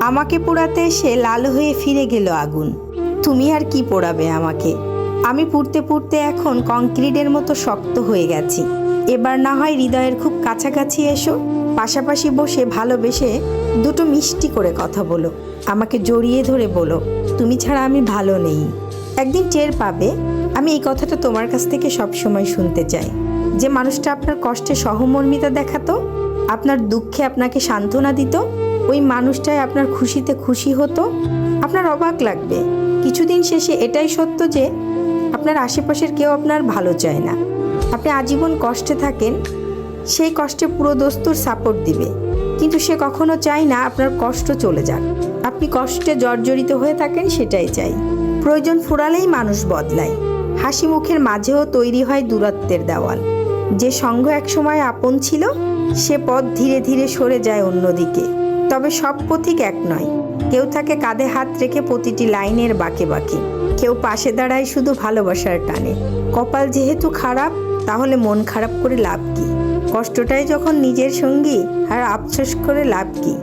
আমাকে পোড়াতে এসে লাল হয়ে ফিরে গেল আগুন। তুমি আর কি পোড়াবে আমাকে? আমি পুড়তে পুড়তে এখন কংক্রিটের মতো শক্ত হয়ে গেছি। এবার না হয় হৃদয়ের খুব কাছাকাছি এসো, পাশাপাশি বসে ভালোবেসে দুটো মিষ্টি করে কথা বলো, আমাকে জড়িয়ে ধরে বলো তুমি ছাড়া আমি ভালো নেই। একদিন টের পাবে আমি এই কথাটা তোমার কাছ থেকে সবসময় শুনতে চাই। যে মানুষটা আপনার কষ্টে সহমর্মিতা দেখাতো, আপনার দুঃখে আপনাকে সান্ত্বনা দিত, ওই মানুষটাই আপনার খুশিতে খুশি হতো। আপনার অবাক লাগবে, কিছুদিন শেষে এটাই সত্য যে আপনার আশেপাশের কেউ আপনার ভালো চায় না। আপনি আজীবন কষ্টে থাকেন, সেই কষ্টে পুরো দস্তুর সাপোর্ট দিবে, কিন্তু সে কখনো চায় না আপনার কষ্ট চলে যাক। আপনি কষ্টে জর্জরিত হয়ে থাকেন, সেটাই চাই। প্রয়োজন ফুরালেই মানুষ বদলায়। হাসি মুখের মাঝেও তৈরি হয় দূরত্বের দেওয়াল। যে সঙ্গ একসময় আপন ছিল, সে পথ ধীরে ধীরে সরে যায় অন্যদিকে। তবে সব পথিক এক নয়। কেউ থাকে কাঁধে হাত রেখে প্রতিটি লাইনের বাঁকে বাঁকে, কেউ পাশে দাঁড়ায় শুধু ভালোবাসার টানে। কপাল যেহেতু খারাপ, তাহলে মন খারাপ করে লাভ কি? কষ্টটাই যখন নিজের সঙ্গী, আর আফসোস করে লাভ কি?